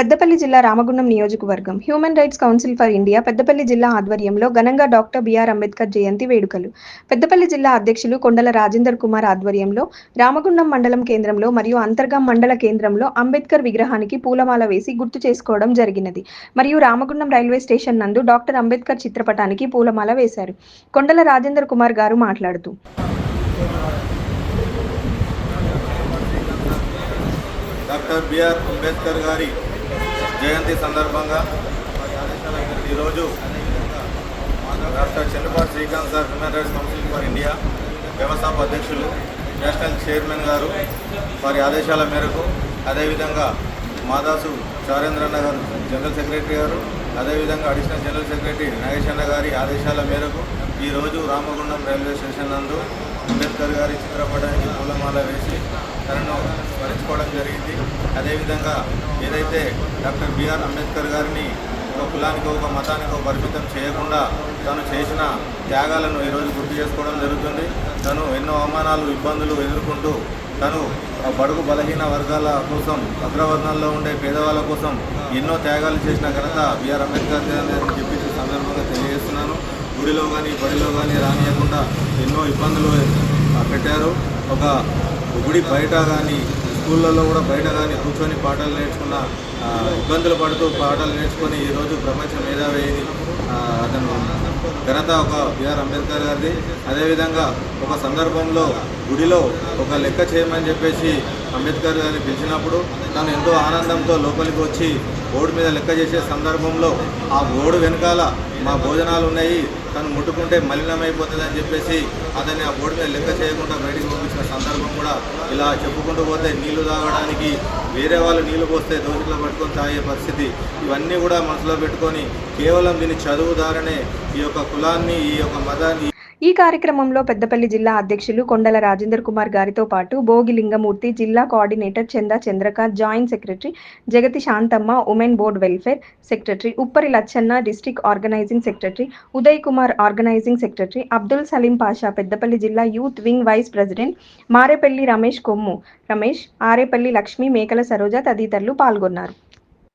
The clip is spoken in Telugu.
పెద్దపల్లి జిల్లా రామగుండం నియోజకవర్గం human rights council for India Peddapalli జిల్లా ఆధ్వర్యంలో ఘనంగా డాక్టర్ బిఆర్ అంబేద్కర్ జయంతి వేడుకలు. పెద్దపల్లి జిల్లా అధ్యక్షులు కొండల రాజేందర్ కుమార్ ఆధ్వర్యంలో రామగుండం మండలం కేంద్రంలో మరియు అంతర్గాం మండల కేంద్రంలో అంబేద్కర్ విగ్రహానికి పూలమాల వేసి గుర్తు చేసుకోవడం జరిగినది. మరియు రామగుండం రైల్వే స్టేషన్ నందు డాక్టర్ అంబేద్కర్ చిత్రపటానికి పూలమాల వేశారు. కొండల రాజేందర్ కుమార్ గారు మాట్లాడుతూ డాక్టర్ బిఆర్ అంబేద్కర్ గారి జయంతి సందర్భంగా ఈరోజు doctor Chandrababu Srikanth sir human rights council for India వ్యవస్థాపక అధ్యక్షులు నేషనల్ చైర్మన్ గారు వారి ఆదేశాల మేరకు, అదేవిధంగా మాదాసు చారేంద్రన్న గారు జనరల్ సెక్రటరీ గారు, అదేవిధంగా అడిషనల్ జనరల్ సెక్రటరీ నాగేశన్న గారి ఆదేశాల మేరకు ఈరోజు రామగుండం రైల్వే స్టేషన్ నందు అంబేద్కర్ గారి చిత్రపటానికి పూలమాల వేసి తనను స్మరించుకోవడం జరిగింది. అదేవిధంగా ఏదైతే డాక్టర్ బిఆర్ అంబేద్కర్ గారిని ఒక కులానికి ఒక మతానికి పరిమితం చేయకుండా తను చేసిన త్యాగాలను ఈరోజు గుర్తు చేసుకోవడం జరుగుతుంది. తను ఎన్నో అవమానాలు ఇబ్బందులు ఎదుర్కొంటూ తను బడుగు బలహీన వర్గాల కోసం, అగ్రవర్ణాల్లో ఉండే పేదవాళ్ళ కోసం ఎన్నో త్యాగాలు చేసిన ఘనత బిఆర్ అంబేద్కర్ అని చెప్పి సందర్భంగా తెలియజేస్తున్నాను. గుడిలో కానీ బడిలో కానీ రానియకుండా ఎన్నో ఇబ్బందులు పెట్టారు. ఒక గుడి బయట కానీ స్కూళ్ళల్లో కూడా బయట కానీ కూర్చొని పాఠాలు నేర్చుకున్న ఇబ్బందులు పడుతూ పాఠాలు నేర్చుకొని ఈరోజు ప్రపంచ మేధావి అతను ఘనత ఒక బిఆర్ అంబేద్కర్ గారిది. అదేవిధంగా ఒక సందర్భంలో గుడిలో ఒక లెక్క చేయమని చెప్పేసి అంబేద్కర్ గారిని పిలిచినప్పుడు తను ఎంతో ఆనందంతో లోపలికి వచ్చి బోర్డు మీద లెక్క చేసే సందర్భంలో ఆ బోర్డు వెనకాల మా భోజనాలు ఉన్నాయి, తను ముట్టుకుంటే మలినమైపోతుందని చెప్పేసి అతన్ని ఆ బోర్డు మీద లెక్క చేయకుండా బయటికి పంపించిన సందర్భం కూడా ఇలా చెప్పుకుంటూ పోతే నీళ్లు తాగడానికి వేరే వాళ్ళు నీళ్లు పోస్తే దోషులు పట్టుకొని తాగే పరిస్థితి, ఇవన్నీ కూడా మనసులో పెట్టుకొని కేవలం దీని చదువు ద్వారానే ఈ యొక్క కులాన్ని, ఈ యొక్క మతాన్ని. ఈ కార్యక్రమంలో పెద్దపల్లి జిల్లా అధ్యక్షులు కొండల రాజేందర్ కుమార్ గారితో పాటు భోగి లింగమూర్తి, జిల్లా coordinator Chanda Chandrakanth, joint secretary Jagathi Shanthamma, women board welfare secretary Uppari Lachanna, district organizing secretary Uday Kumar, organizing secretary Abdul Saleem Pasha, Peddapalli జిల్లా youth wing vice president Marepalli Ramesh, Kommu Ramesh, Arepalli Lakshmi, Mekala Saroja తదితరులు పాల్గొన్నారు.